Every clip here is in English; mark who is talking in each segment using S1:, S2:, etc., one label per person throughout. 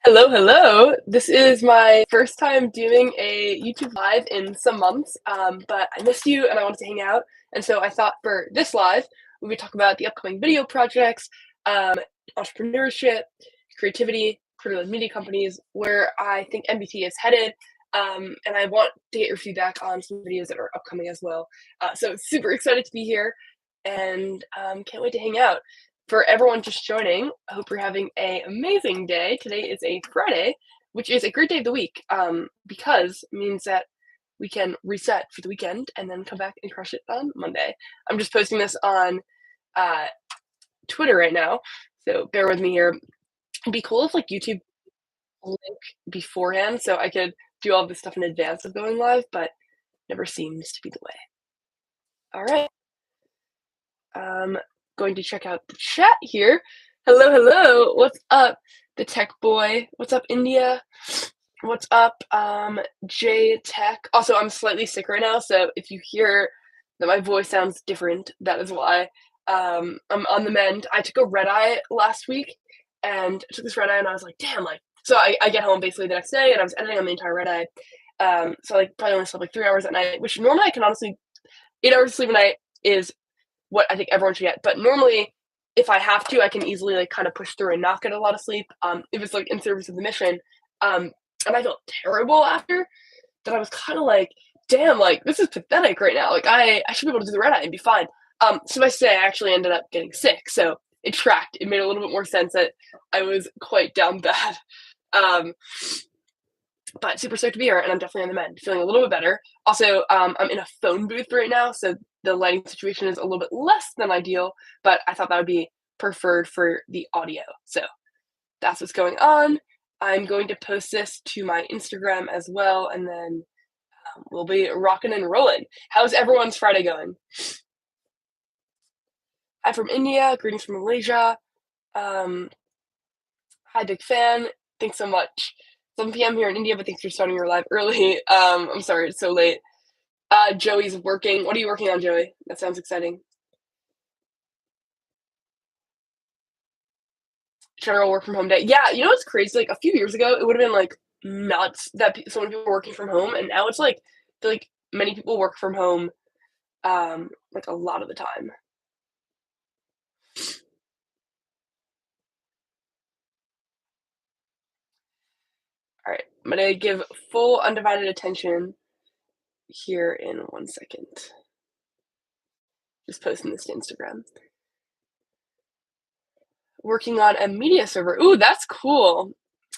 S1: Hello, hello. This is my first time doing a YouTube Live in some months, but I missed you and I wanted to hang out. And so I thought for this live, we would talk about the upcoming video projects, um, entrepreneurship, creativity, creative media companies, where I think MBT is headed. And I want to get your feedback on some videos that are upcoming as well. So super excited to be here and can't wait to hang out. For everyone just joining, I hope you're having an amazing day. Today is a Friday, which is a great day of the week because it means that we can reset for the weekend and then come back and crush it on Monday. I'm just posting this on uh, Twitter right now, so bear with me here. It'd be cool if like YouTube link beforehand so I could do all this stuff in advance of going live, but never seems to be the way. All right. Going to check out the chat here. Hello, hello. What's up, the tech boy? What's up, India? What's up, J Tech? Also, I'm slightly sick right now, so if you hear that my voice sounds different, that is why. I'm on the mend. I took a red eye last week, and I took this red eye, and I was like, damn, like, so I get home basically the next day, and I was editing on the entire red eye. So like probably only slept like 3 hours at night, which normally I can honestly 8 hours of sleep a night is what I think everyone should get. But normally, if I have to, I can easily like kind of push through and not get a lot of sleep. If it's like in service of the mission, and I felt terrible after. That I was kind of like, damn, like this is pathetic right now. Like I should be able to do the red eye and be fine. So I say I actually ended up getting sick, so it tracked. It made a little bit more sense that I was quite down bad. Um, but super stoked to be here, and I'm definitely on the mend, feeling a little bit better. Also, I'm in a phone booth right now, so the lighting situation is a little bit less than ideal, but I thought that would be preferred for the audio. So that's what's going on. I'm going to post this to my Instagram as well, and then we'll be rocking and rolling. How's everyone's Friday going? Hi from India. Greetings from Malaysia. Hi, big fan. Thanks so much. 7 p.m. here in India, but thanks for starting your live early. I'm sorry it's so late. Joey's working. What are you working on, Joey? That sounds exciting. General work from home day. Yeah, you know what's crazy? Like a few years ago, it would have been like nuts that so many people were working from home, and now it's like I feel like many people work from home like a lot of the time. All right, I'm gonna give full undivided attention here in 1 second. Just posting this to Instagram. Working on a media server. Ooh, that's cool.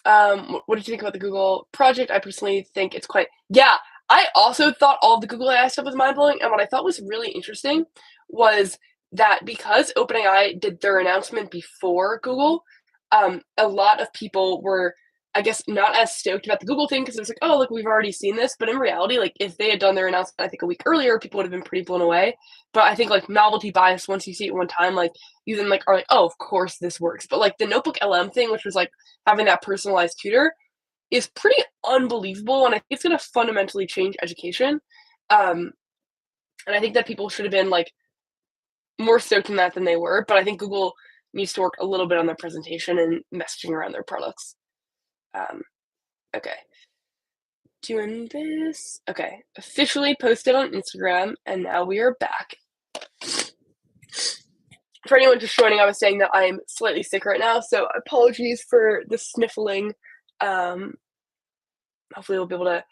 S1: What did you think about the Google project? I personally think it's quite. Yeah, I also thought all of the Google AI stuff was mind blowing, and what I thought was really interesting was that because OpenAI did their announcement before Google, a lot of people were, I guess, not as stoked about the Google thing because it was like, oh, look, we've already seen this. But in reality, like if they had done their announcement, I think a week earlier, people would have been pretty blown away. But I think like novelty bias, once you see it one time, like you then like are like, oh, of course this works. But like the Notebook LM thing, which was like having that personalized tutor, is pretty unbelievable, and I think it's going to fundamentally change education. Um, and I think that people should have been like more stoked on that than they were. But I think Google needs to work a little bit on their presentation and messaging around their products. Um, okay, doing this. Okay, officially posted on Instagram, and now we are back. For anyone just joining, I was saying that I'm slightly sick right now, so apologies for the sniffling. Hopefully we'll be able to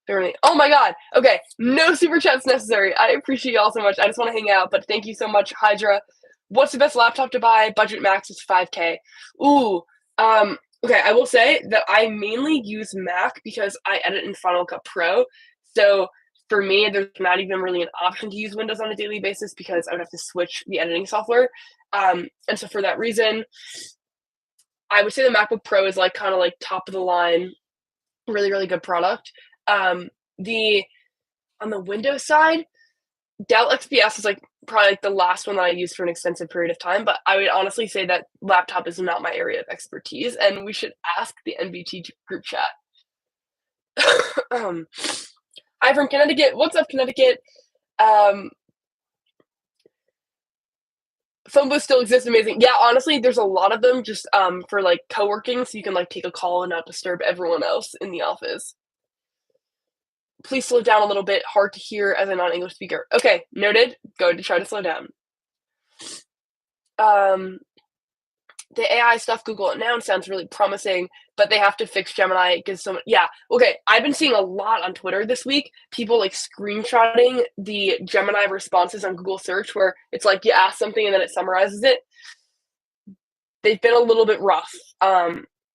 S1: bear with me. Oh my god! Okay, no super chats necessary. I appreciate y'all so much. I just want to hang out, but thank you so much, Hydra. What's the best laptop to buy? Budget max is 5K. Ooh, okay, I will say that I mainly use Mac because I edit in Final Cut Pro. So for me, there's not even really an option to use Windows on a daily basis because I would have to switch the editing software. And so for that reason, I would say the MacBook Pro is like kind of like top of the line, really, really good product. The on the Windows side, Dell XPS is like probably like the last one that I used for an extensive period of time, but I would honestly say that laptop is not my area of expertise, and we should ask the NBT group chat. Hi from Connecticut. What's up, Connecticut? phone booths still exist, amazing. Yeah, honestly, there's a lot of them just, for, like, co-working, so you can, like, take a call and not disturb everyone else in the office. Please slow down a little bit, hard to hear as a non-English speaker. Okay, noted, going to try to slow down. Um, the AI stuff, Google it now, sounds really promising, but they have to fix Gemini because yeah, okay. I've been seeing a lot on Twitter this week, people like screenshotting the Gemini responses on Google search where it's like you ask something and then it summarizes it. They've been a little bit rough,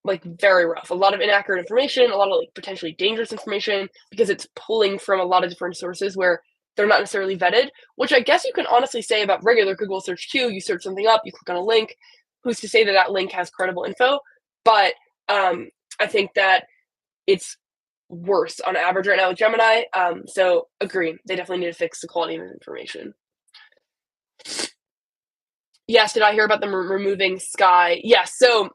S1: like very rough. A lot of inaccurate information, a lot of like potentially dangerous information because it's pulling from a lot of different sources where they're not necessarily vetted, which I guess you can honestly say about regular Google search too. You search something up, you click on a link. Who's to say that that link has credible info? But I think that it's worse on average right now with Gemini. So agree, they definitely need to fix the quality of information. Yes, did I hear about them removing Sky? Yes, so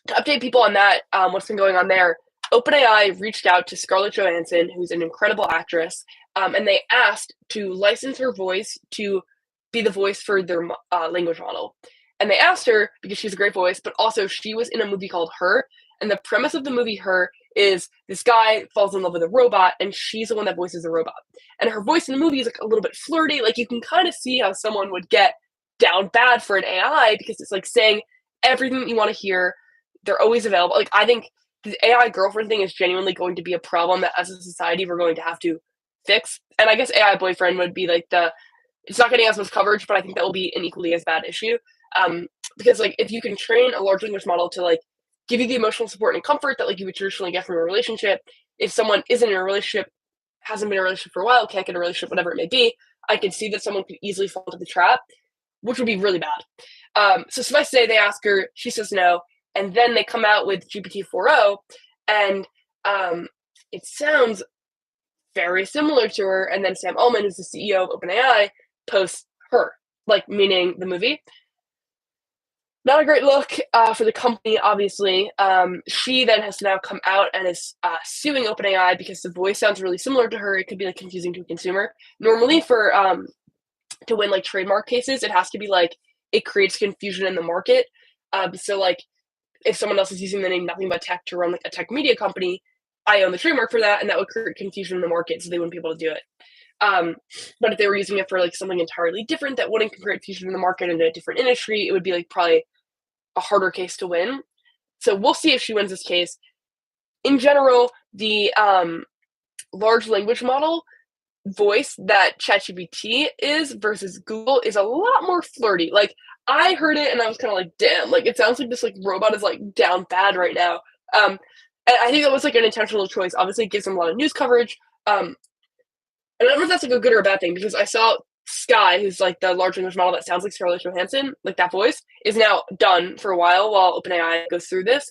S1: to update people on that, what's been going on there, OpenAI reached out to Scarlett Johansson, who's an incredible actress, and they asked to license her voice to be the voice for their language model. And they asked her because she's a great voice, but also she was in a movie called Her. And the premise of the movie Her is this guy falls in love with a robot, and she's the one that voices the robot. And her voice in the movie is like a little bit flirty. Like you can kind of see how someone would get down bad for an AI because it's like saying everything that you want to hear. They're always available. Like I think the AI girlfriend thing is genuinely going to be a problem that as a society we're going to have to fix. And I guess AI boyfriend would be like it's not getting as much coverage, but I think that will be an equally as bad issue. Because like if you can train a large language model to like give you the emotional support and comfort that like you would traditionally get from a relationship, if someone isn't in a relationship, hasn't been in a relationship for a while, can't get a relationship, whatever it may be, I can see that someone could easily fall into the trap, which would be really bad. So suffice to say, they ask her, she says no, and then they come out with GPT 4.0, and it sounds very similar to her. And then Sam Altman, who's the CEO of OpenAI, posts Her, like meaning the movie. Not a great look for the company, obviously. She then has now come out and is suing OpenAI because the voice sounds really similar to her. It could be like confusing to a consumer. Normally, for to win like trademark cases, it has to be like it creates confusion in the market. So like if someone else is using the name Nothing But Tech to run like a tech media company, I own the trademark for that, and that would create confusion in the market, so they wouldn't be able to do it. But if they were using it for like something entirely different that wouldn't create confusion in the market in a different industry, it would be like probably a harder case to win. So we'll see if she wins this case. In general, the large language model voice that ChatGPT is versus Google is a lot more flirty. Like I heard it and I was kind of like, damn, like it sounds like this like robot is like down bad right now. And I think that was like an intentional choice. Obviously, it gives them a lot of news coverage. And I don't know if that's like a good or a bad thing because I saw Sky, who's like the large language model that sounds like Scarlett Johansson, like that voice, is now done for a while OpenAI goes through this.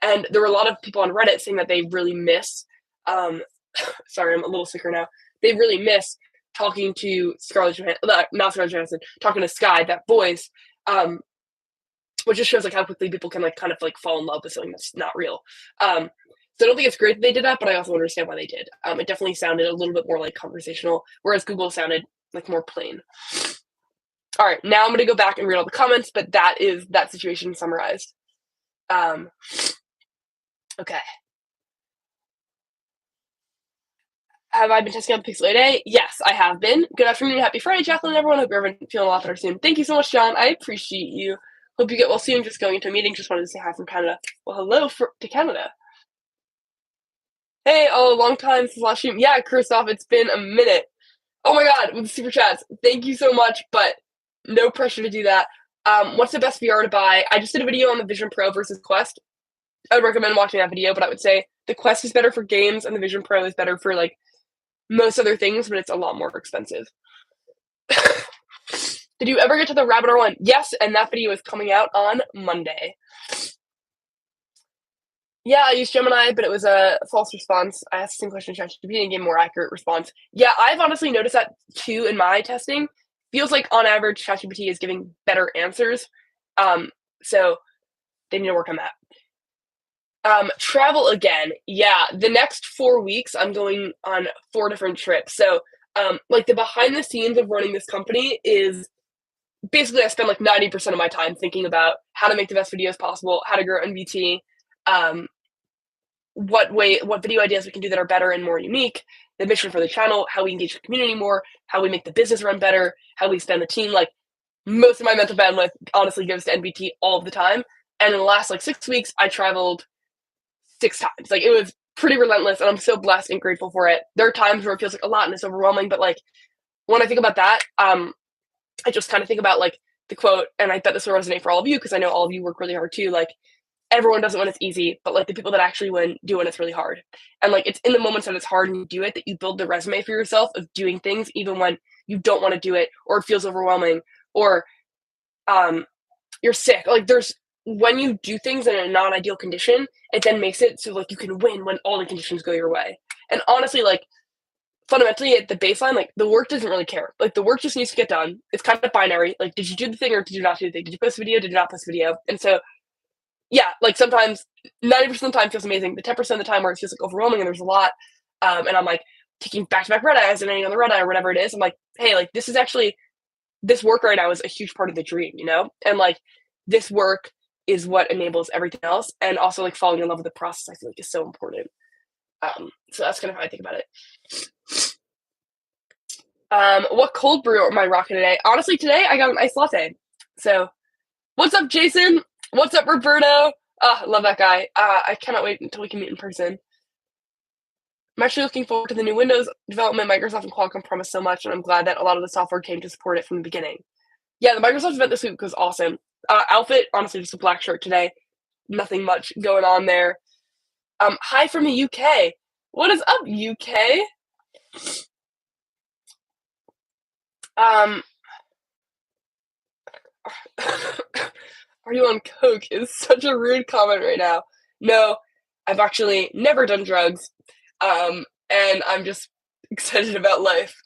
S1: And there were a lot of people on Reddit saying that they really miss, sorry, I'm a little sicker now. They really miss talking to Scarlett Johansson, not Scarlett Johansson, talking to Sky, that voice, which just shows like how quickly people can like kind of like fall in love with something that's not real. So I don't think it's great that they did that, but I also understand why they did. It definitely sounded a little bit more like conversational, whereas Google sounded like more plain. All right, now I'm going to go back and read all the comments, but that is that situation summarized. Okay. Have I been testing out the Pixel 8a? Yes, I have been. Good afternoon, happy Friday, Jacqueline, everyone. Hope you're feeling a lot better soon. Thank you so much, John. I appreciate you. Hope you get well soon. Just going into a meeting. Just wanted to say hi from Canada. Well, hello to Canada. Hey, long time since last stream. Yeah, Christoph, it's been a minute. Oh my god, with the super chats. Thank you so much, but no pressure to do that. What's the best VR to buy? I just did a video on the Vision Pro versus Quest. I would recommend watching that video, but I would say the Quest is better for games and the Vision Pro is better for like most other things, but it's a lot more expensive. Did you ever get to the Rabbit R1? Yes, and that video is coming out on Monday. Yeah, I used Gemini, but it was a false response. I asked the same question to ChatGPT and gave a more accurate response. Yeah, I've honestly noticed that too in my testing. Feels like on average ChatGPT is giving better answers. So they need to work on that. Travel again. Yeah, the next 4 weeks I'm going on 4 different trips. So like the behind the scenes of running this company is basically I spend like 90% of my time thinking about how to make the best videos possible, how to grow NBT, um, what video ideas we can do that are better and more unique, the mission for the channel, how we engage the community more, how we make the business run better, how we spend the team. Like most of my mental bandwidth honestly goes to NBT all of the time. And in the last like 6 weeks, I traveled 6 times. Like it was pretty relentless, and I'm so blessed and grateful for it. There are times where it feels like a lot and it's overwhelming, but like when I think about that, I just kind of think about like the quote, and I bet this will resonate for all of you because I know all of you work really hard too. Like everyone doesn't when it's easy, but like the people that actually win do when it's really hard. And like it's in the moments that it's hard and you do it that you build the resume for yourself of doing things even when you don't want to do it or it feels overwhelming or um you're sick. Like there's when you do things in a non-ideal condition, it then makes it so like you can win when all the conditions go your way. And honestly, like fundamentally at the baseline, like the work doesn't really care. Like the work just needs to get done. It's kind of binary. Like, did you do the thing or did you not do the thing? Did you post a video? Did you not post a video? And so yeah, like sometimes 90% of the time feels amazing. The 10% of the time where it feels like overwhelming and there's a lot, and I'm like taking back-to-back red eyes and ending on the red eye or whatever it is. I'm like, hey, like this is actually this work right now is a huge part of the dream, you know? And like this work is what enables everything else. And also like falling in love with the process, I feel like is so important. So that's kind of how I think about it. What cold brew am I rocking today? Honestly, today I got an iced latte. So what's up, Jason? What's up, Roberto? I love that guy. I cannot wait until we can meet in person. I'm actually looking forward to the new Windows development. Microsoft and Qualcomm promised so much, and I'm glad that a lot of the software came to support it from the beginning. Yeah, the Microsoft event this week was awesome. Outfit, honestly, just a black shirt today. Nothing much going on there. Hi from the UK. What is up, UK? Are you on coke is such a rude comment right now. No, I've actually never done drugs. And I'm just excited about life.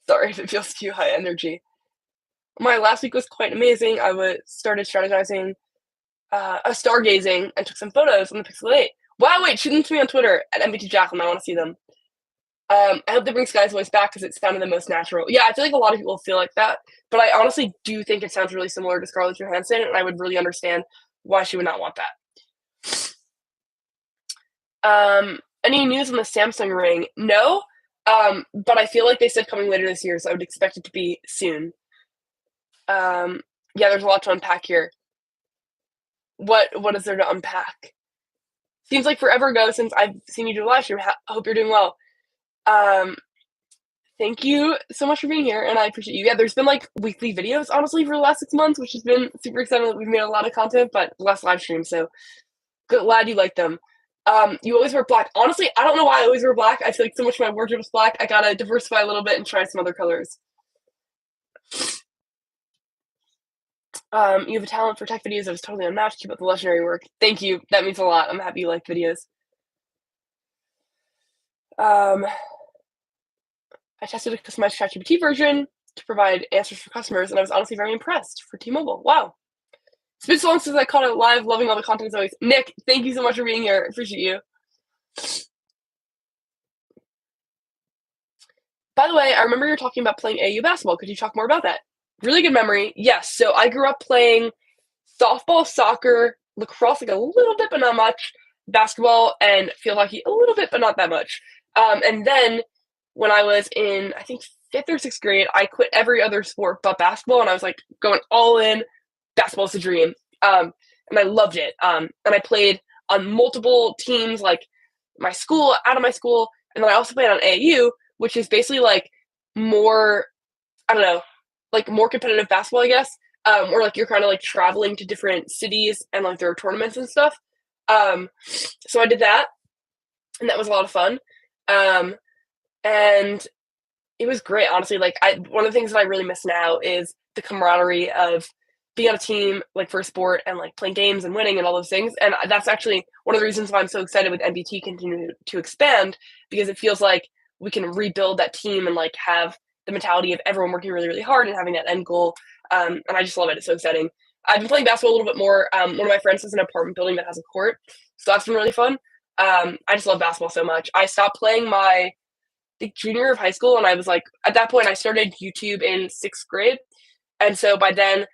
S1: Sorry if it feels too high energy. My last week was quite amazing. I started strategizing, stargazing, and took some photos on the Pixel 8. Wow, wait, shoot them to me on Twitter at MBT Jacqueline. I want to see them. I hope they bring Sky's voice back because it sounded the most natural. Yeah, I feel like a lot of people feel like that, but I honestly do think it sounds really similar to Scarlett Johansson, and I would really understand why she would not want that. Any news on the Samsung Ring? No, but I feel like they said coming later this year, so I would expect it to be soon. Yeah, there's a lot to unpack here. What is there to unpack? Seems like forever ago since I've seen you do a live stream. I hope you're doing well. Thank you so much for being here, and I appreciate you. Yeah, there's been like weekly videos, honestly, for the last 6 months, which has been super exciting that we've made a lot of content, but less live streams. So glad you like them. You always wear black. Honestly, I don't know why I always wear black. I feel like so much of my wardrobe is black. I gotta diversify a little bit and try some other colors. You have a talent for tech videos that is totally unmatched. Keep up the legendary work. Thank you. That means a lot. I'm happy you like videos. I tested a customized ChatGPT version to provide answers for customers, and I was honestly very impressed for T-Mobile. Wow. It's been so long since I caught it live. Loving all the content as always. Nick, thank you so much for being here. Appreciate you. By the way, I remember you were talking about playing AU basketball. Could you talk more about that? Really good memory. Yes. So I grew up playing softball, soccer, lacrosse, like a little bit, but not much, basketball, and field hockey a little bit, but not that much. And then when I was in, I think, 5th or 6th grade, I quit every other sport but basketball, and I was like going all in. Basketball's the dream. And I loved it. And I played on multiple teams, like my school, out of my school, and then I also played on AAU, which is basically like more, I don't know, like more competitive basketball, I guess. Or like you're kind of like traveling to different cities and like there are tournaments and stuff. So I did that, and that was a lot of fun. And it was great, honestly. Like one of the things that I really miss now is the camaraderie of being on a team, like for a sport, and like playing games and winning and all those things. And that's actually one of the reasons why I'm so excited with NBT continue to expand, because it feels like we can rebuild that team and like have the mentality of everyone working really, really hard and having that end goal. And I just love it. It's so exciting. I've been playing basketball a little bit more. One of my friends has an apartment building that has a court, so that's been really fun. I just love basketball so much. I stopped playing my junior year of high school, and I was like, at that point, I started YouTube in 6th grade, And so by then,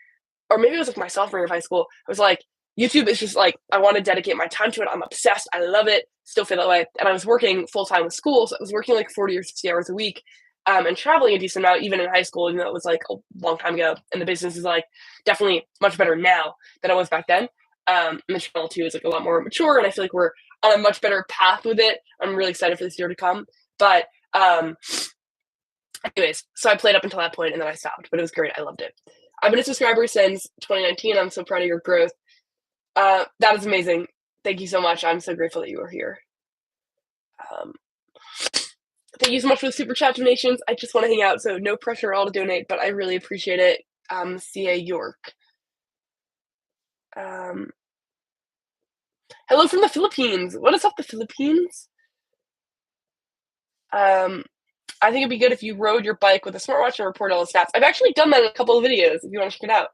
S1: or maybe it was like my sophomore year of high school, I was like, YouTube is just like, I want to dedicate my time to it. I'm obsessed. I love it. Still feel that way. And I was working full time with school. So I was working like 40 or 60 hours a week, and traveling a decent amount, even in high school, even though it was like a long time ago. And the business is like definitely much better now than it was back then. And the channel too is like a lot more mature. And I feel like we're on a much better path with it. I'm really excited for this year to come. But, anyways, so I played up until that point and then I stopped, but it was great. I loved it. I've been a subscriber since 2019. I'm so proud of your growth. That is amazing. Thank you so much. I'm so grateful that you are here. Thank you so much for the super chat donations. I just want to hang out, so no pressure at all to donate, but I really appreciate it. CA York. Hello from the Philippines. What is up, the Philippines? I think it'd be good if you rode your bike with a smartwatch and report all the stats. I've actually done that in a couple of videos if you want to check it out.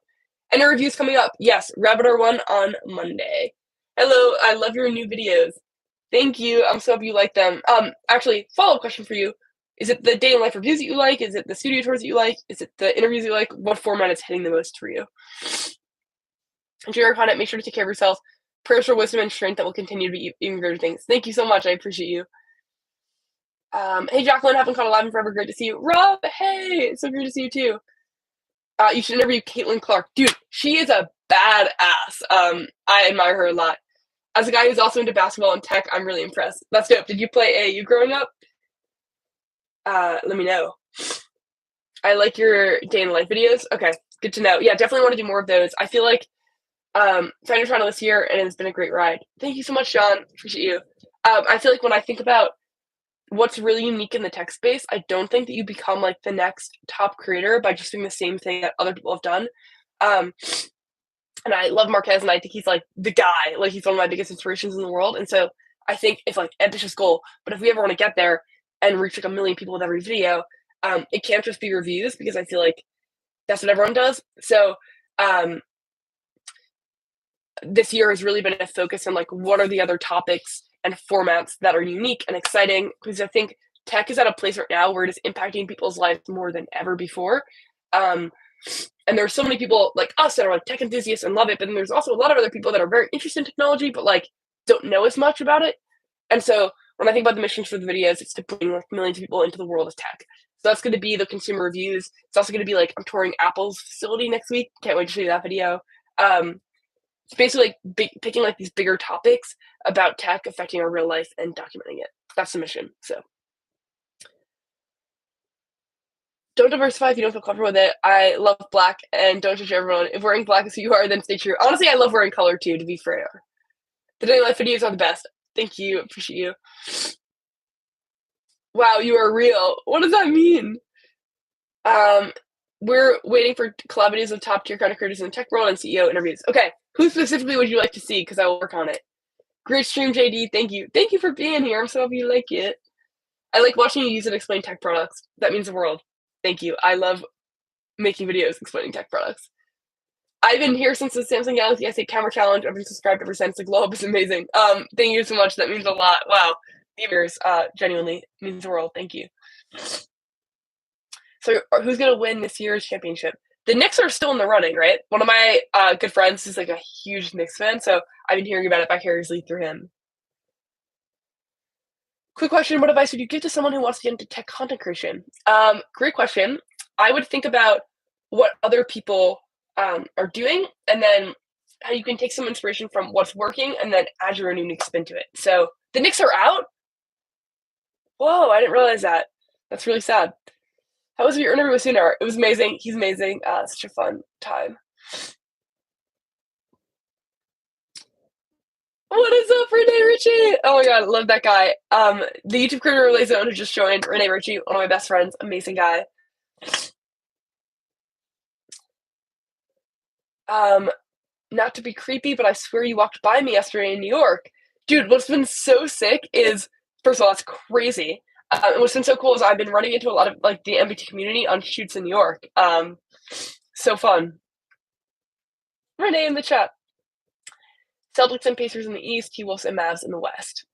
S1: And a review's coming up. Yes, Rabbiter one on Monday. Hello, I love your new videos. Thank you. I'm so happy you like them. Actually, follow-up question for you. Is it the day in life reviews that you like? Is it the studio tours that you like? Is it the interviews you like? What format is hitting the most for you? Enjoy your content. Make sure to take care of yourself. Prayers for wisdom and strength that will continue to be even greater things. Thank you so much. I appreciate you. Hey, Jacqueline, haven't caught a live in forever. Great to see you. Rob, hey, so great to see you too. You should interview Caitlin Clark. Dude, she is a badass. I admire her a lot. As a guy who's also into basketball and tech, I'm really impressed. That's dope. Did you play AAU growing up? Let me know. I like your day in the life videos. Okay, good to know. Yeah, definitely want to do more of those. I feel like found your channel this year and it's been a great ride. Thank you so much, Sean. Appreciate you. I feel like when I think about what's really unique in the tech space, I don't think that you become like the next top creator by just doing the same thing that other people have done. And I love Marquez, and I think he's like the guy. Like, he's one of my biggest inspirations in the world. And so I think it's like ambitious goal, but if we ever want to get there and reach like 1 million people with every video, it can't just be reviews, because I feel like that's what everyone does. So this year has really been a focus on like, what are the other topics and formats that are unique and exciting, because I think tech is at a place right now where it is impacting people's lives more than ever before. And there are so many people like us that are like tech enthusiasts and love it, but then there's also a lot of other people that are very interested in technology, but like don't know as much about it. And so when I think about the missions for the videos, it's to bring like millions of people into the world of tech. So that's going to be the consumer reviews. It's also going to be like, I'm touring Apple's facility next week. Can't wait to show you that video. It's basically like picking like these bigger topics about tech affecting our real life and documenting it. That's the mission. So don't diversify if you don't feel comfortable with it. I love black, and don't judge everyone. If wearing black is who you are, then stay true. Honestly, I love wearing color too, to be fair. The daily life videos are the best. Thank you. Appreciate you. Wow, you are real. What does that mean? We're waiting for collab videos with top tier content creators in the tech world and CEO interviews. Okay, who specifically would you like to see? Because I will work on it. Great stream, JD. Thank you. Thank you for being here. I'm so happy you like it. I like watching you use and explain tech products. That means the world. Thank you. I love making videos explaining tech products. I've been here since the Samsung Galaxy S8 camera challenge. I've been subscribed ever since. The globe is amazing. Thank you so much. That means a lot. Wow. Viewers, genuinely means the world. Thank you. So who's going to win this year's championship? The Knicks are still in the running, right? One of my good friends is like a huge Knicks fan, so I've been hearing about it vicariously through him. Quick question, what advice would you give to someone who wants to get into tech content creation? Great question. I would think about what other people are doing, and then how you can take some inspiration from what's working and then add your own unique spin to it. So the Knicks are out? Whoa, I didn't realize that. That's really sad. How was your interview with Sunar? It was amazing. He's amazing. Such a fun time. What is up, Renee Ritchie? Oh my god, I love that guy. The YouTube creator Relay Zone who just joined, Renee Ritchie, one of my best friends, amazing guy. Not to be creepy, but I swear you walked by me yesterday in New York. Dude, what's been so sick is, first of all, it's crazy. And what's been so cool is I've been running into a lot of like the MBT community on shoots in New York. So fun. Renee in the chat. Celtics and Pacers in the East, T-Wolves and Mavs in the West.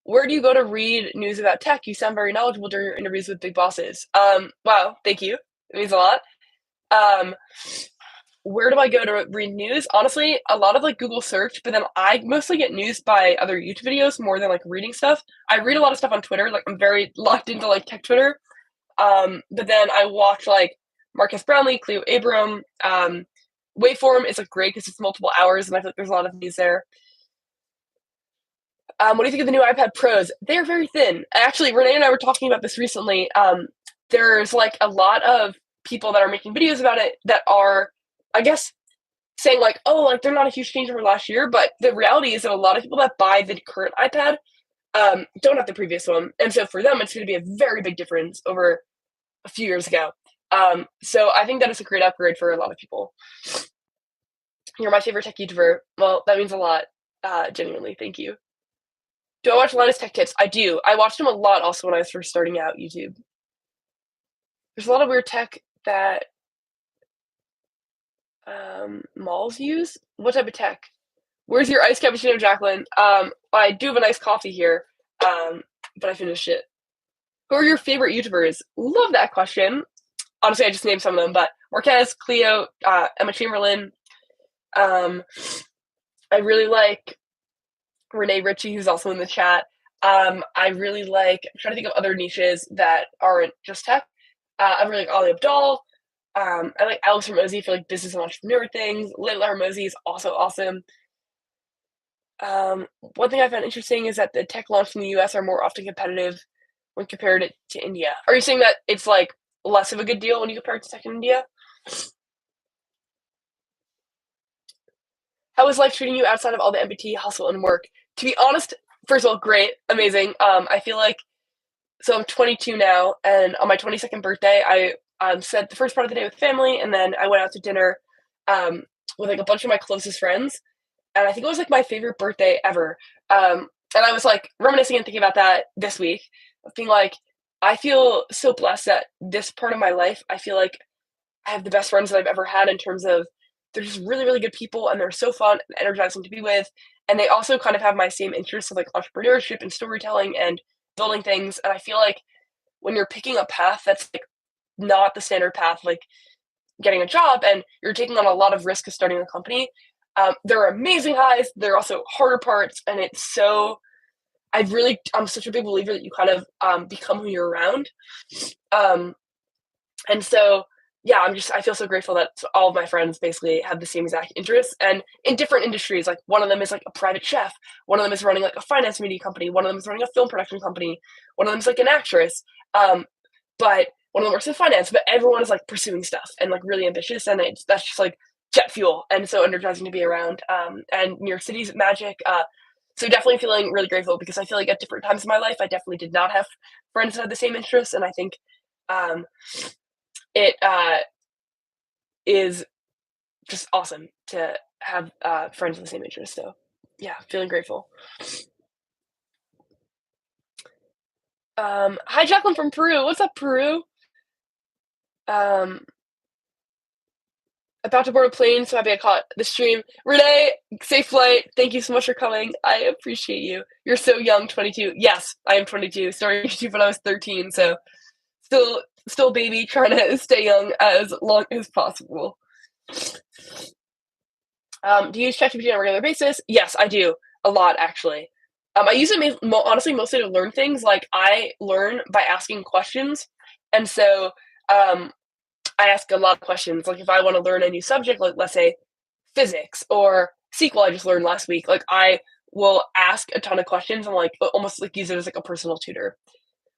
S1: Where do you go to read news about tech? You sound very knowledgeable during your interviews with big bosses. Wow, thank you. It means a lot. Um, where do I go to read news? Honestly, a lot of like Google search, but then I mostly get news by other YouTube videos more than like reading stuff. I read a lot of stuff on Twitter. Like I'm very locked into like tech Twitter. But then I watch like Marcus Brownlee, Cleo Abram. Waveform is like great because it's multiple hours, and I feel like there's a lot of news there. What do you think of the new iPad Pros? They're very thin. Actually, Renee and I were talking about this recently. There's like a lot of people that are making videos about it that are, I guess, saying like, oh, like they're not a huge change over last year. But the reality is that a lot of people that buy the current iPad don't have the previous one, and so for them, it's going to be a very big difference over a few years ago. So I think that is a great upgrade for a lot of people. You're my favorite tech YouTuber. Well, that means a lot. Genuinely, thank you. Do I watch Linus Tech Tips? I do. I watched him a lot also when I was first starting out YouTube. There's a lot of weird tech that malls use. What type of tech? Where's your iced cappuccino, Jacqueline? I do have a nice coffee here, but I finished it. Who are your favorite YouTubers? Love that question. Honestly, I just named some of them, but Marquez, Cleo, Emma Chamberlain. I really like Renee Ritchie, who's also in the chat. I really like, I'm trying to think of other niches that aren't just tech. I really like Ali Abdal. I like Alex Hormozy for like business and entrepreneur things. Layla Hormozy is also awesome. One thing I found interesting is that the tech launch in the US are more often competitive when compared it to India. Are you saying that it's like less of a good deal when you compare it to tech in India? How is life treating you outside of all the MBT, hustle, and work? To be honest, first of all, great, amazing. I feel like, so I'm 22 now, and on my 22nd birthday, I spent the first part of the day with family, and then I went out to dinner with like a bunch of my closest friends, and I think it was like my favorite birthday ever. And I was like reminiscing and thinking about that this week, being like, I feel so blessed that this part of my life, I feel like I have the best friends that I've ever had in terms of they're just really, really good people and they're so fun and energizing to be with. And they also kind of have my same interests of like entrepreneurship and storytelling and building things. And I feel like when you're picking a path that's like not the standard path, like getting a job and you're taking on a lot of risk of starting a company, there are amazing highs. There are also harder parts. And it's so, I'm such a big believer that you kind of become who you're around. And so, yeah, I feel so grateful that all of my friends basically have the same exact interests and in different industries. Like one of them is like a private chef. One of them is running like a finance media company. One of them is running a film production company. One of them is like an actress. But one of them works in finance, but everyone is like pursuing stuff and like really ambitious. And that's just like jet fuel and so energizing to be around. And New York City's magic. So definitely feeling really grateful because I feel like at different times in my life, I definitely did not have friends that had the same interests. And I think it is just awesome to have friends with the same interests. So yeah, feeling grateful. Hi, Jacqueline from Peru. What's up, Peru? About to board a plane, so happy I caught the stream. Renee, safe flight. Thank you so much for coming. I appreciate you. You're so young, 22. Yes, I am 22. Started YouTube when I was 13, so still baby, trying to stay young as long as possible. Do you use ChatGPT on a regular basis? Yes, I do. A lot, actually. I use it honestly mostly to learn things. Like, I learn by asking questions, and so I ask a lot of questions. Like, if I want to learn a new subject, like let's say physics or SQL I just learned last week, like I will ask a ton of questions and like almost like use it as like a personal tutor.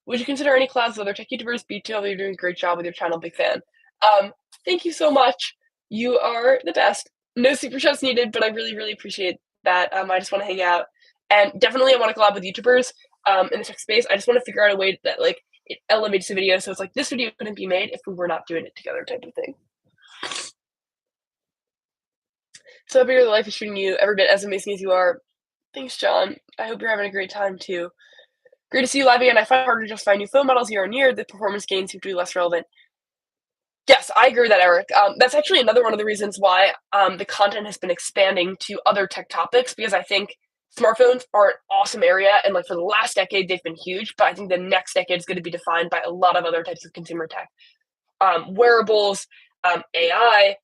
S1: Would you consider any collabs with other tech YouTubers? BTW, you're doing a great job with your channel. Big fan. Thank you so much. You are the best. No super chats needed, but I really, really appreciate that. I just want to hang out. And definitely I want to collab with YouTubers in the tech space. I just want to figure out a way that like it elevates the video so it's like this video couldn't be made if we were not doing it together type of thing. So I hope your life is treating you every bit as amazing as you are. Thanks, John. I hope you're having a great time too. Great to see you live again. I find it harder to just find new phone models year on year. The performance gains seem to be less relevant. Yes, I agree with that, Eric. That's actually another one of the reasons why the content has been expanding to other tech topics, because I think smartphones are an awesome area, and like for the last decade, they've been huge. But I think the next decade is going to be defined by a lot of other types of consumer tech, wearables, AI,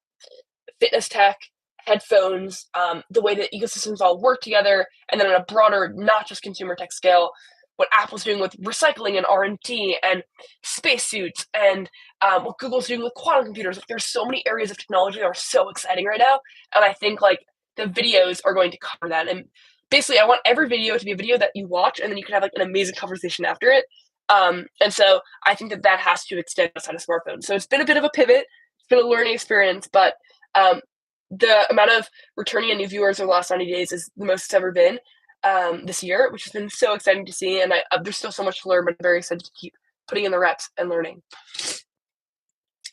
S1: fitness tech, headphones, the way that ecosystems all work together, and then on a broader, not just consumer tech scale, what Apple's doing with recycling and R&D and spacesuits, and what Google's doing with quantum computers. Like, there's so many areas of technology that are so exciting right now, and I think like the videos are going to cover that. And basically, I want every video to be a video that you watch, and then you can have like an amazing conversation after it. And so I think that that has to extend outside of smartphones. So it's been a bit of a pivot. It's been a learning experience, but the amount of returning and new viewers over the last 90 days is the most it's ever been this year, which has been so exciting to see. And there's still so much to learn, but I'm very excited to keep putting in the reps and learning.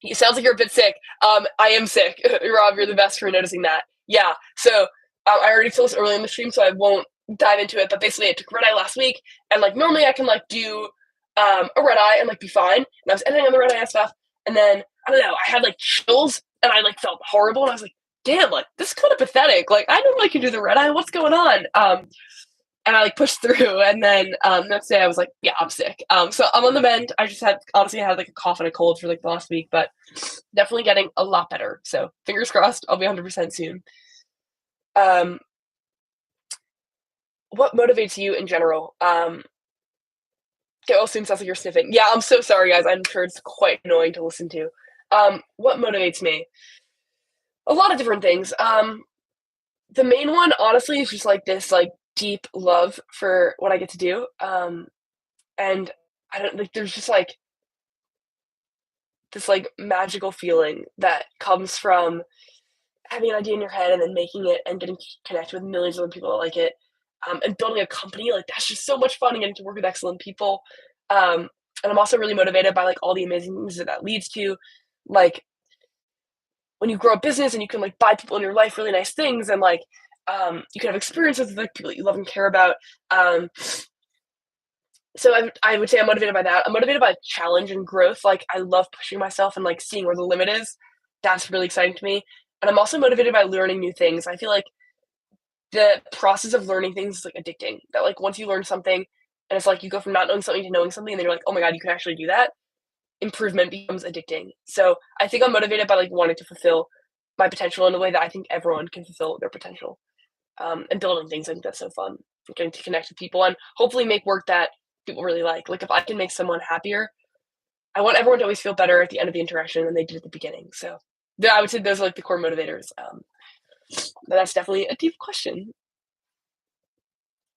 S1: It sounds like you're a bit sick. I am sick. Rob, you're the best for noticing that. Yeah. So I already feel this early in the stream, so I won't dive into it. But basically, I took red eye last week, and like normally I can like do a red eye and like be fine. And I was editing on the red eye and stuff, and then I don't know, I had like chills, and I like felt horrible, and I was like, damn, like this is kind of pathetic. Like I normally can do the red eye. What's going on? And I like pushed through, and then next day I was like, yeah, I'm sick. So I'm on the mend. I just honestly had like a cough and a cold for like the last week, but definitely getting a lot better. So fingers crossed, I'll be 100% soon. What motivates you in general? It all soon sounds like you're sniffing. Yeah, I'm so sorry, guys. I'm sure it's quite annoying to listen to. What motivates me? A lot of different things. The main one, honestly, is just like this like deep love for what I get to do. And I don't like there's just like this like magical feeling that comes from having an idea in your head and then making it and getting connected with millions of other people that like it. And building a company, like that's just so much fun and getting to work with excellent people. And I'm also really motivated by like all the amazing things that leads to, like when you grow a business and you can like buy people in your life really nice things, and like you can have experiences with like people that you love and care about. So I would say I'm motivated by that. I'm motivated by challenge and growth. Like I love pushing myself and like seeing where the limit is. That's really exciting to me. And I'm also motivated by learning new things. I feel like the process of learning things is like addicting. That like once you learn something, and it's like you go from not knowing something to knowing something, and then you're like, oh my god, you can actually do that. Improvement becomes addicting. So I think I'm motivated by like wanting to fulfill my potential in a way that I think everyone can fulfill their potential. And building things, I think that's so fun. Getting to connect with people and hopefully make work that people really like. Like if I can make someone happier, I want everyone to always feel better at the end of the interaction than they did at the beginning. So yeah, I would say those are like the core motivators. But that's definitely a deep question.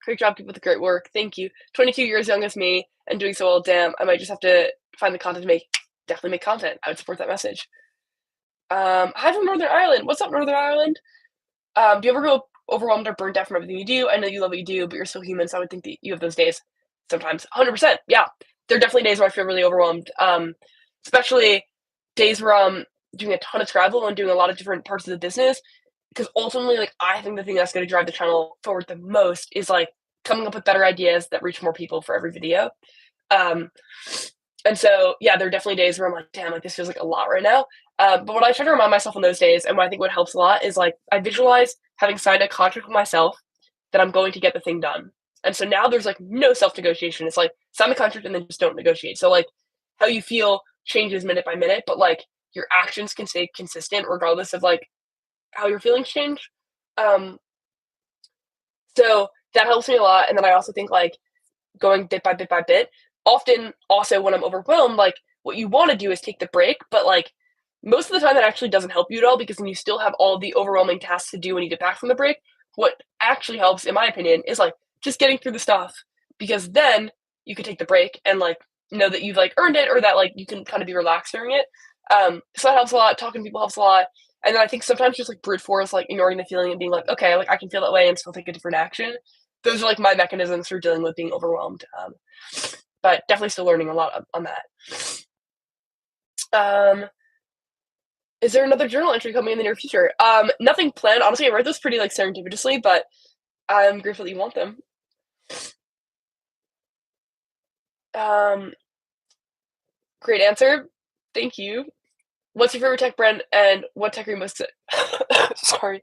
S1: Great job, keep up the great work. Thank you. 22 years young as me and doing so well. Damn, I might just have to find the content to make. Definitely make content. I would support that message. Hi from Northern Ireland. What's up, Northern Ireland? Do you ever go overwhelmed or burnt out from everything you do? I know you love what you do, but you're still human, so I would think that you have those days sometimes. 100%. Yeah, there are definitely days where I feel really overwhelmed, especially days where I'm doing a ton of travel and doing a lot of different parts of the business. Because ultimately, like I think the thing that's going to drive the channel forward the most is like coming up with better ideas that reach more people for every video. And so, yeah, there are definitely days where I'm like, damn, like this feels like a lot right now. But what I try to remind myself on those days, and what I think what helps a lot, is like I visualize having signed a contract with myself that I'm going to get the thing done. And so now there's like no self negotiation. It's like sign the contract and then just don't negotiate. So like how you feel changes minute by minute, but like your actions can stay consistent regardless of like how your feelings change. So that helps me a lot. And then I also think like going bit by bit by bit. Often also when I'm overwhelmed, like what you want to do is take the break, but like most of the time that actually doesn't help you at all, because then you still have all the overwhelming tasks to do when you get back from the break. What actually helps, in my opinion, is like just getting through the stuff, because then you can take the break and like know that you've like earned it, or that like you can kind of be relaxed during it. So that helps a lot. Talking to people helps a lot. And then I think sometimes just like brute force, like ignoring the feeling and being like, okay, like I can feel that way and still take a different action. Those are like my mechanisms for dealing with being overwhelmed. But definitely still learning a lot on that. Is there another journal entry coming in the near future? Nothing planned. Honestly, I write those pretty like serendipitously, but I'm grateful that you want them. Great answer. Thank you. What's your favorite tech brand and what tech are you most sorry.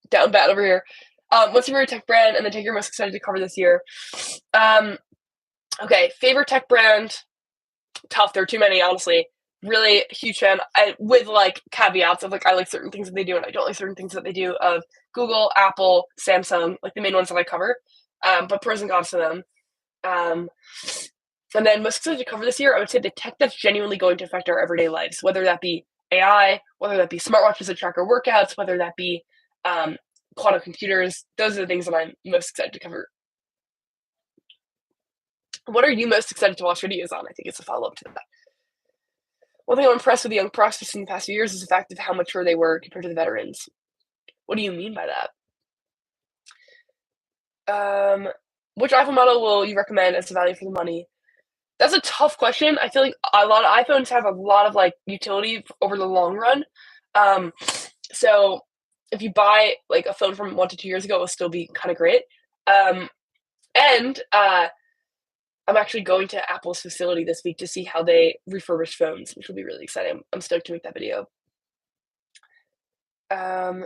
S1: Down bad over here. What's your favorite tech brand and the tech you're most excited to cover this year? Okay, favorite tech brand. Tough. There are too many, honestly. Really huge fan. With like caveats of like I like certain things that they do and I don't like certain things that they do of Google, Apple, Samsung, like the main ones that I cover. But pros and cons to them. Um, and then most excited to cover this year, I would say the tech that's genuinely going to affect our everyday lives, whether that be AI, whether that be smartwatches that track our workouts, whether that be quantum computers. Those are the things that I'm most excited to cover. What are you most excited to watch videos on? I think it's a follow up to that. One thing I'm impressed with the young prospects in the past few years is the fact of how mature they were compared to the veterans. What do you mean by that? Which iPhone model will you recommend as a value for the money? That's a tough question. I feel like a lot of iPhones have a lot of like utility over the long run. Um, so if you buy like a phone from 1 to 2 years ago, it will still be kind of great. Um, and I'm actually going to Apple's facility this week to see how they refurbish phones, which will be really exciting. I'm stoked to make that video. Um,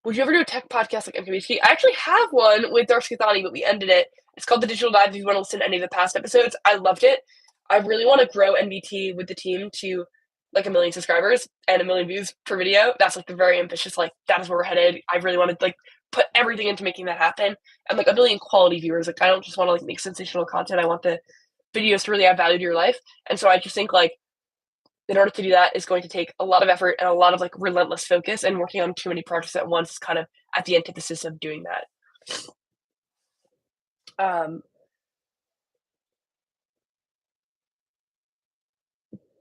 S1: would you ever do a tech podcast like MKBHD? I actually have one with Darcy Thani, but we ended it. It's called The Digital Dive. If you want to listen to any of the past episodes, I loved it. I really want to grow NBT with the team to like 1 million subscribers and 1 million views per video. That's like the very ambitious, like that is where we're headed. I really want to like put everything into making that happen. And like 1 million quality viewers. Like I don't just want to like make sensational content. I want the videos to really add value to your life. And so I just think like in order to do that is going to take a lot of effort and a lot of like relentless focus, and working on too many projects at once is kind of at the antithesis of doing that. Um,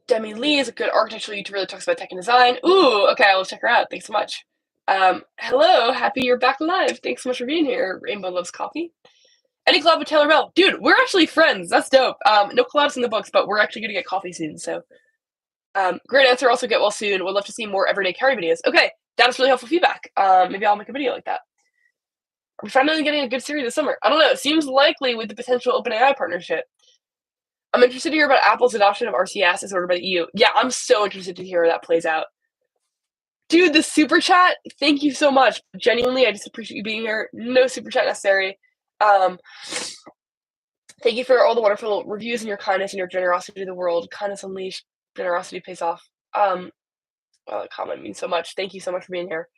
S1: Demi Lee is a good architectural YouTuber that talks about tech and design. Ooh, okay, I will check her out. Thanks so much. Hello, happy you're back live. Thanks so much for being here. Rainbow loves coffee. Any collab with Taylor Bell? Dude, we're actually friends. That's dope. No collabs in the books, but we're actually gonna get coffee soon. So, great answer. Also, get well soon. Would love to see more everyday carry videos. Okay, that is really helpful feedback. Maybe I'll make a video like that. Are we finally getting a good series this summer? I don't know. It seems likely with the potential OpenAI partnership. I'm interested to hear about Apple's adoption of RCS as ordered by the EU. Yeah, I'm so interested to hear how that plays out. Dude, the super chat, thank you so much. Genuinely, I just appreciate you being here. No super chat necessary. Thank you for all the wonderful reviews and your kindness and your generosity to the world. Kindness unleashed, generosity pays off. Well, that comment means so much. Thank you so much for being here.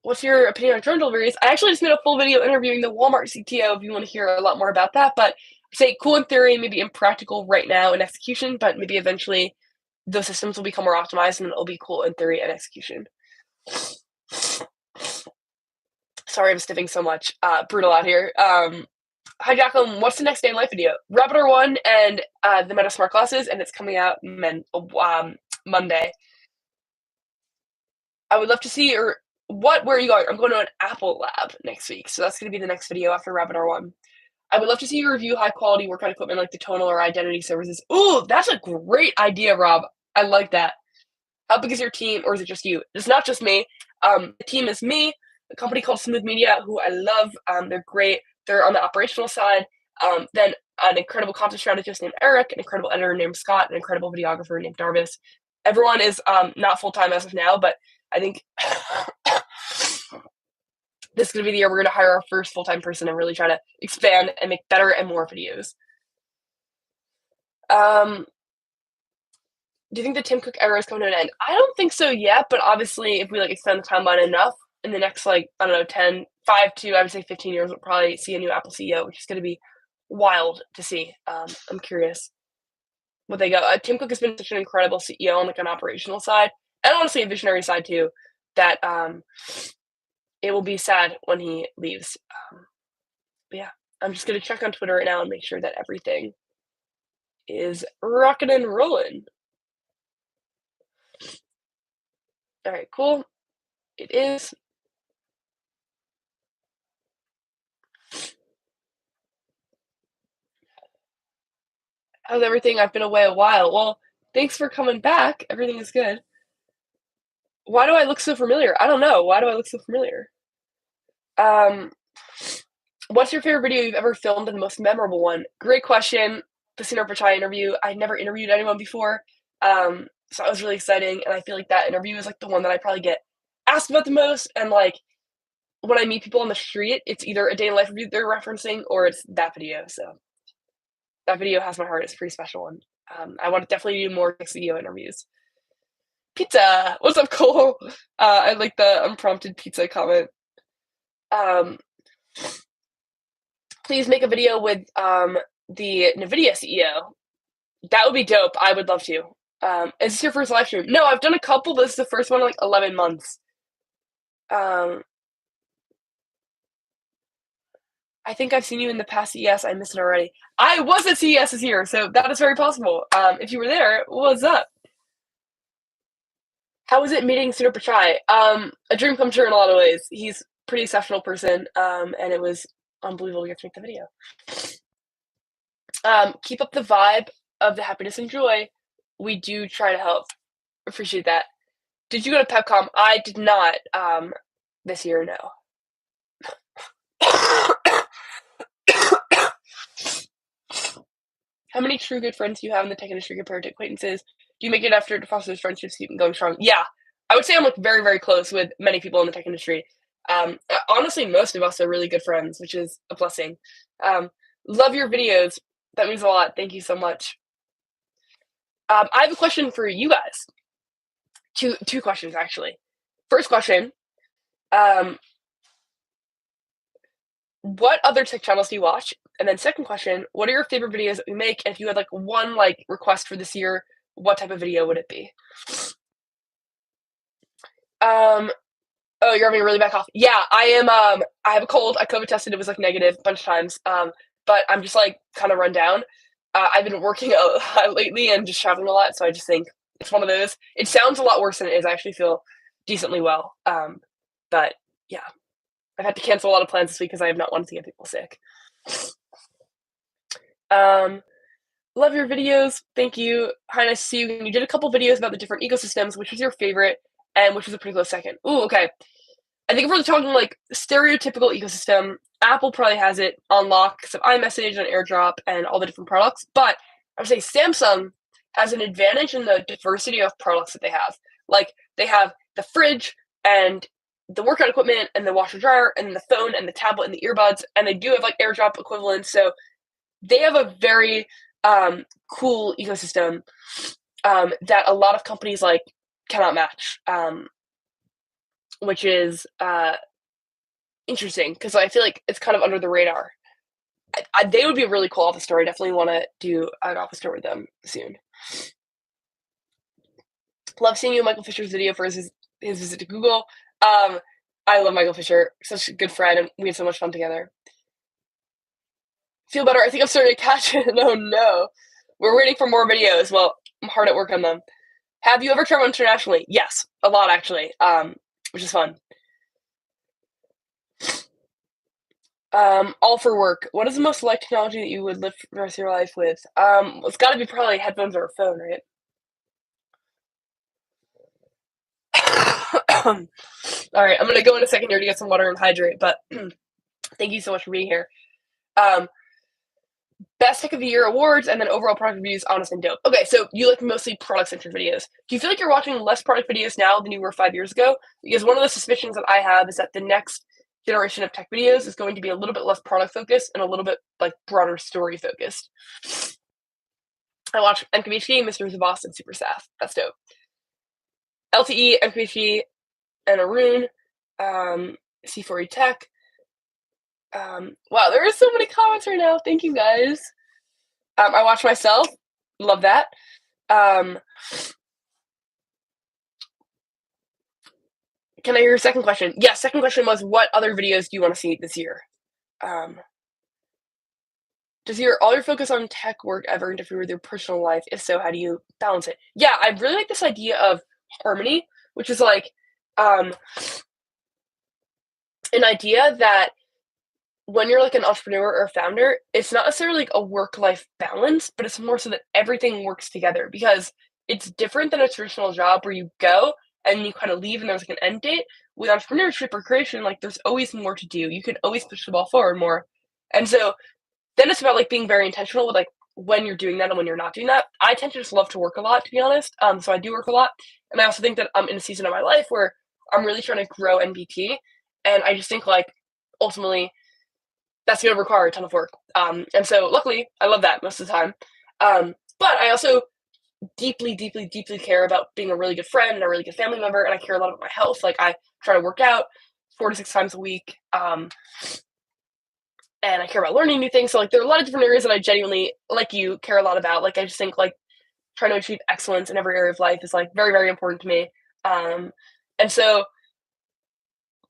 S1: What's your opinion on drone deliveries? I actually just made a full video interviewing the Walmart CTO if you want to hear a lot more about that. But say cool in theory, maybe impractical right now in execution, but maybe eventually those systems will become more optimized and it'll be cool in theory and execution. Sorry, I'm sniffing so much. Brutal out here. Hi, Jacqueline. What's the next day in life video? Rabbit 1 and the Meta Smart Glasses, and it's coming out Monday. I would love to see, or where are you going? I'm going to an Apple lab next week, so that's going to be the next video after Rabbit R1. I would love to see you review high quality workout equipment like the tonal or identity services. Ooh, that's a great idea, Rob. I like that. How big is your team, or is it just you? It's not just me. The team is me, a company called Smooth Media, who I love. They're great. They're on the operational side. Then an incredible content strategist named Eric, an incredible editor named Scott, an incredible videographer named Darvis. Everyone is not full-time as of now, but I think this is going to be the year we're going to hire our first full-time person and really try to expand and make better and more videos. Do you think the Tim Cook era is coming to an end? I don't think so yet, but obviously if we like extend the timeline enough, in the next like, I don't know, 5 to I would say 15 years, we'll probably see a new Apple CEO, which is going to be wild to see. I'm curious what they go. Tim Cook has been such an incredible CEO on like an operational side, and honestly a visionary side too, that it will be sad when he leaves. But yeah, I'm just going to check on Twitter right now and make sure that everything is rocking and rolling. All right, cool. It is. How's everything? I've been away a while. Well, thanks for coming back. Everything is good. Why do I look so familiar? I don't know. Why do I look so familiar? What's your favorite video you've ever filmed and the most memorable one? Great question. The Sundar Pichai interview. I'd never interviewed anyone before. So that was really exciting. And I feel like that interview is like the one that I probably get asked about the most. And like when I meet people on the street, it's either a day in life review they're referencing or it's that video. So that video has my heart. It's a pretty special one. I want to definitely do more CEO interviews. Pizza! What's up, Cole? I like the unprompted pizza comment. Please make a video with the NVIDIA CEO. That would be dope. I would love to. Is this your first live stream? No, I've done a couple. This is the first one in like 11 months. I think I've seen you in the past CES. I missed it already. I was at CES this year, so that is very possible. If you were there, what's up? How was it meeting Sundar Pichai? A dream come true in a lot of ways. He's a pretty exceptional person, and it was unbelievable to get to make the video. Keep up the vibe of the happiness and joy. We do try to help. Appreciate that. Did you go to PepCom? I did not this year, no. How many true good friends do you have in the tech industry compared to acquaintances? Do you make it effort to foster those friendships, keep them going strong? Yeah, I would say I'm like very, very close with many people in the tech industry. Honestly, most of us are really good friends, which is a blessing. Love your videos. That means a lot. Thank you so much. I have a question for you guys. Two questions, actually. First question, what other tech channels do you watch? And then second question, what are your favorite videos that we make? And if you had like one like request for this year, what type of video would it be? Oh, you're having a really bad cough. Yeah, I am. I have a cold. I COVID tested. It was like negative a bunch of times. But I'm just like kind of run down. I've been working a lot lately and just traveling a lot, so I just think it's one of those. It sounds a lot worse than it is. I actually feel decently well. But yeah, I've had to cancel a lot of plans this week because I have not wanted to get people sick. Love your videos. Thank you. Hi, nice to see you. You did a couple videos about the different ecosystems. Which was your favorite, and which was a pretty close second? Ooh, okay. I think if we're talking like stereotypical ecosystem, Apple probably has it on lock because of iMessage and AirDrop and all the different products. But I would say Samsung has an advantage in the diversity of products that they have. Like they have the fridge and the workout equipment and the washer dryer and the phone and the tablet and the earbuds, and they do have like AirDrop equivalents. So they have a very cool ecosystem that a lot of companies like cannot match. Which is interesting because I feel like it's kind of under the radar. They would be a really cool office store. I definitely want to do an office tour with them soon. Love seeing you in Michael Fisher's video for his visit to Google. I love Michael Fisher, such a good friend, and we had so much fun together. Feel better. I think I'm starting to catch it. Oh no. We're waiting for more videos. Well, I'm hard at work on them. Have you ever traveled internationally? Yes, a lot actually. Which is fun. All for work. What is the most liked technology that you would live the rest of your life with? It's got to be probably headphones or a phone, right? All right, I'm gonna go in a second here to get some water and hydrate. But thank you so much for being here. Best Tech of the Year awards and then overall product reviews, honest and dope. Okay, so you like mostly product-centered videos. Do you feel like you're watching less product videos now than you were 5 years ago? Because one of the suspicions that I have is that the next generation of tech videos is going to be a little bit less product-focused and a little bit like broader story-focused. I watched MKBHD, Mr. The Boss, and Super Saf. That's dope. LTE, MKBHD, and Arun, C4E Tech. Wow, there are so many comments right now. Thank you guys. I watch myself. Love that. Can I hear your second question? Yes, second question was, what other videos do you want to see this year? Does all your focus on tech work ever interfere with your personal life? If so, how do you balance it? Yeah, I really like this idea of harmony, which is like an idea that when you're like an entrepreneur or a founder, it's not necessarily like a work-life balance, but it's more so that everything works together because it's different than a traditional job where you go and you kind of leave and there's like an end date. With entrepreneurship or creation, like there's always more to do. You can always push the ball forward more. And so then it's about like being very intentional with like when you're doing that and when you're not doing that. I tend to just love to work a lot, to be honest. So I do work a lot. And I also think that I'm in a season of my life where I'm really trying to grow NBP. And I just think like ultimately that's going to require a ton of work. And so luckily I love that most of the time. But I also deeply, deeply, deeply care about being a really good friend and a really good family member, and I care a lot about my health. Like, I try to work out 4 to 6 times a week, and I care about learning new things. So, like, there are a lot of different areas that I genuinely, like you, care a lot about. Like, I just think, like, trying to achieve excellence in every area of life is, like, very, very important to me. And so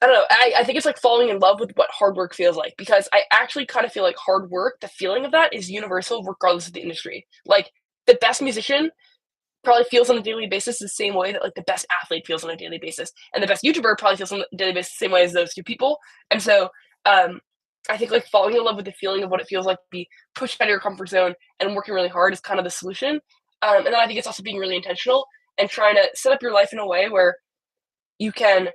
S1: I don't know. I think it's like falling in love with what hard work feels like, because I actually kind of feel like hard work, the feeling of that is universal regardless of the industry. Like, the best musician probably feels on a daily basis the same way that like the best athlete feels on a daily basis, and the best YouTuber probably feels on a daily basis the same way as those two people. And so um, I think like falling in love with the feeling of what it feels like to be pushed out of your comfort zone and working really hard is kind of the solution. And then I think it's also being really intentional and trying to set up your life in a way where you can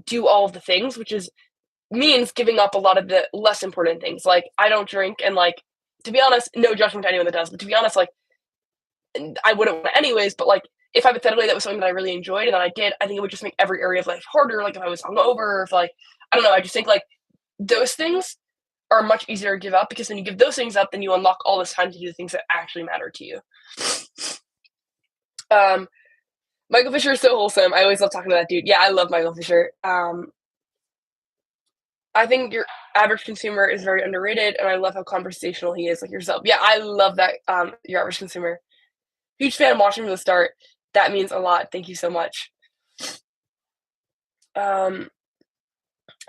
S1: do all of the things, which is means giving up a lot of the less important things. Like, I don't drink, and like, to be honest, no judgment to anyone that does, but to be honest, like, I wouldn't want anyways. But like, if hypothetically that was something that I really enjoyed and that I did, I think it would just make every area of life harder. Like, if I was hungover, or if like, I don't know, I just think like those things are much easier to give up, because when you give those things up, then you unlock all this time to do the things that actually matter to you. Um, Michael Fisher is so wholesome. I always love talking to that dude. Yeah, I love Michael Fisher. I think your average consumer is very underrated, and I love how conversational he is, like yourself. Yeah, I love that. Your average consumer. Huge fan, watching from the start. That means a lot. Thank you so much. Um,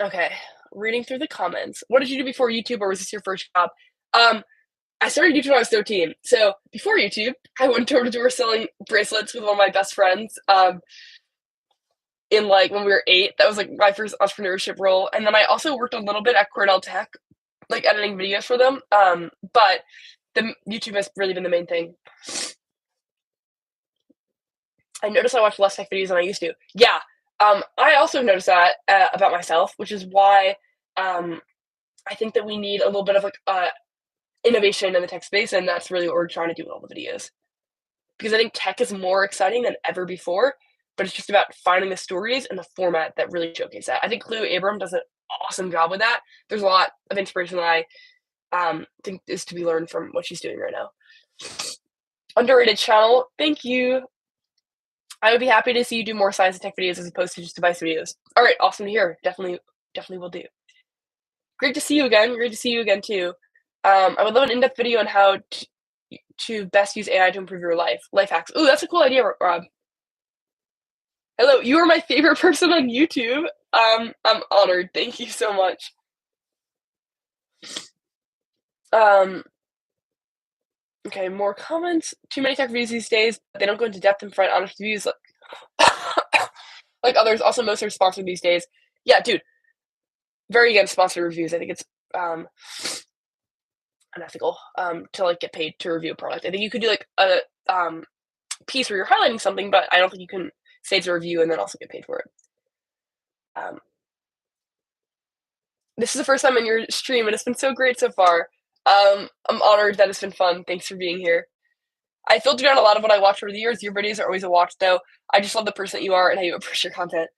S1: okay, reading through the comments. What did you do before YouTube, or was this your first job? Um, I started YouTube when I was 13. So before YouTube, I went door to door selling bracelets with one of my best friends. In like when we were 8, that was like my first entrepreneurship role. And then I also worked a little bit at Cornell Tech, like editing videos for them. But the YouTube has really been the main thing. I noticed I watch less tech videos than I used to. Yeah. I also noticed that about myself, which is why I think that we need a little bit of like innovation in the tech space, and that's really what we're trying to do with all the videos. Because I think tech is more exciting than ever before, but it's just about finding the stories and the format that really showcase that. I think Lou Abram does an awesome job with that. There's a lot of inspiration that I think is to be learned from what she's doing right now. Underrated channel. Thank you. I would be happy to see you do more science and tech videos as opposed to just device videos. All right, awesome to hear. Definitely will do. Great to see you again. Great to see you again too. I would love an in-depth video on how to best use AI to improve your life hacks. Ooh, that's a cool idea, Rob. Hello, you are my favorite person on YouTube. I'm honored. Thank you so much. Okay, more comments. Too many tech reviews these days. They don't go into depth and provide honest reviews like others. Also, most are sponsored these days. Yeah, dude. Very against sponsored reviews. I think it's unethical to like get paid to review a product. I think you could do like a piece where you're highlighting something, but I don't think you can say it's a review and then also get paid for it. This is the first time in your stream, and it's been so great so far. I'm honored that it's been fun. Thanks for being here. I filtered out a lot of what I watch over the years. Your videos are always a watch, though. I just love the person that you are and how you approach your content.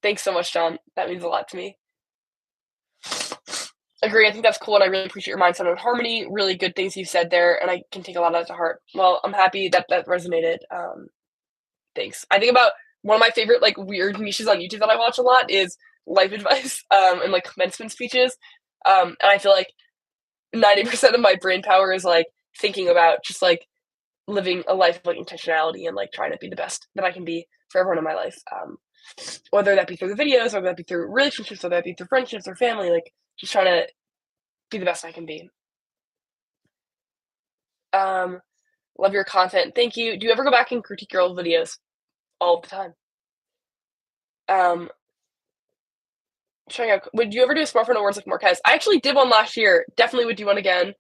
S1: Thanks so much, John. That means a lot to me. Agree. I think that's cool, and I really appreciate your mindset on harmony. Really good things you said there, and I can take a lot of that to heart. Well, I'm happy that that resonated. Thanks. I think about one of my favorite like weird niches on YouTube that I watch a lot is life advice and like commencement speeches. And I feel like 90% of my brain power is like thinking about just like living a life of like intentionality and like trying to be the best that I can be for everyone in my life. Whether that be through the videos, or whether that be through relationships, whether that be through friendships or family, like just trying to be the best I can be. Love your content. Thank you. Do you ever go back and critique your old videos? All the time. Showing out. Would you ever do a smartphone awards like Marquez? I actually did one last year. Definitely would do one again.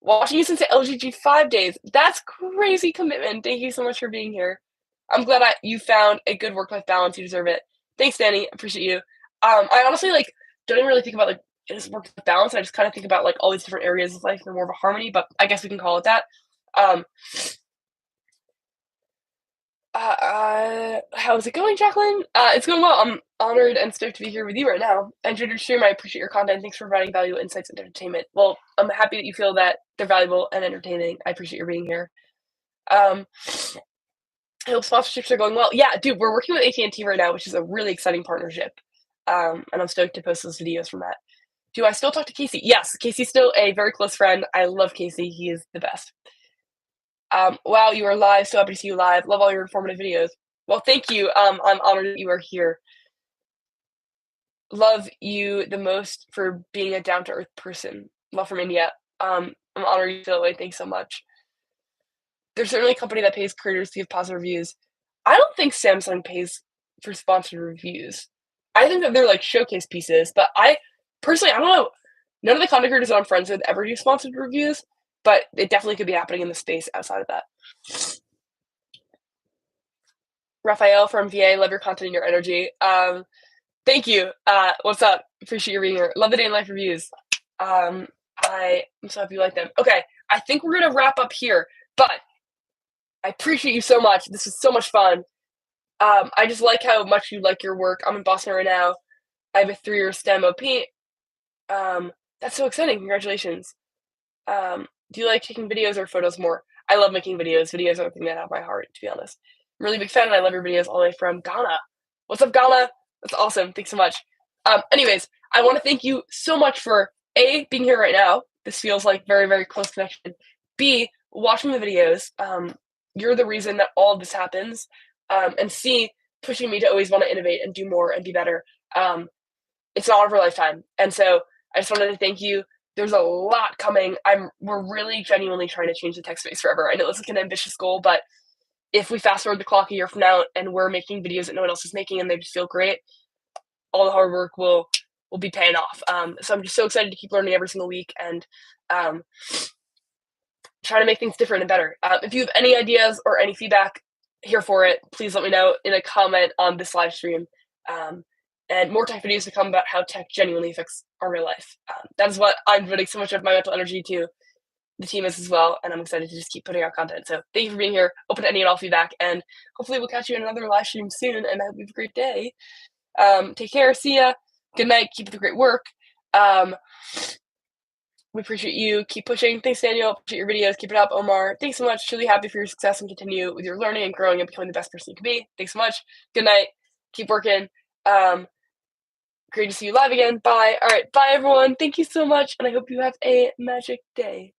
S1: Watching you since the LGG 5 days. That's crazy commitment. Thank you so much for being here. I'm glad you found a good work-life balance. You deserve it. Thanks, Danny. Appreciate you. I honestly like don't even really think about like this work-life balance. I just kind of think about like all these different areas of life and more of a harmony. But I guess we can call it that. How's it going, Jacqueline? It's going well. I'm honored and stoked to be here with you right now. I enjoyed your stream. I appreciate your content. Thanks for providing valuable insights and entertainment. Well, I'm happy that you feel that they're valuable and entertaining. I appreciate your being here. Um, I hope sponsorships are going well. Yeah, dude, we're working with AT&T right now, which is a really exciting partnership. And I'm stoked to post those videos from that. Do I still talk to Casey? Yes, Casey's still a very close friend. I love Casey. He is the best. Wow, you are live. So happy to see you live. Love all your informative videos. Well, thank you. I'm honored that you are here. Love you the most for being a down to earth person. Love from India. I'm honored you feel that way. Thanks so much. There's certainly a company that pays creators to give positive reviews. I don't think Samsung pays for sponsored reviews. I think that they're like showcase pieces, but I personally, I don't know. None of the content creators that I'm friends with ever do sponsored reviews, but it definitely could be happening in the space outside of that. Raphael from VA, love your content and your energy. Thank you. What's up? Appreciate you being here. Love the day in life reviews. I'm so happy you like them. Okay, I think we're gonna wrap up here, but I appreciate you so much. This was so much fun. I just like how much you like your work. I'm in Boston right now. I have a 3-year STEM OP. That's so exciting. Congratulations. Do you like taking videos or photos more? I love making videos. Videos are the thing that have my heart, to be honest. I'm a really big fan, and I love your videos all the way from Ghana. What's up, Ghana? That's awesome. Thanks so much. Anyways, I want to thank you so much for A, being here right now. This feels like very, very close connection. B, watching the videos. You're the reason that all of this happens. And C, pushing me to always want to innovate and do more and be better. It's an honor of a lifetime. And so I just wanted to thank you. There's a lot coming. We're really genuinely trying to change the tech space forever. I know it's like an ambitious goal, but if we fast forward the clock a year from now and we're making videos that no one else is making and they just feel great, all the hard work will be paying off. So I'm just so excited to keep learning every single week and try to make things different and better. If you have any ideas or any feedback, here for it. Please let me know in a comment on this live stream. And more tech videos to come about how tech genuinely affects our real life. That is what I'm devoting so much of my mental energy to. The team is as well, and I'm excited to just keep putting out content. So thank you for being here. Open to any and all feedback, and hopefully we'll catch you in another live stream soon. And I hope you have a great day. Take care. See ya. Good night. Keep up the great work. We appreciate you. Keep pushing. Thanks, Daniel. Appreciate your videos. Keep it up, Omar. Thanks so much. Truly happy for your success and continue with your learning and growing and becoming the best person you can be. Thanks so much. Good night. Keep working. Great to see you live again. Bye. All right. Bye, everyone. Thank you so much, and I hope you have a magic day.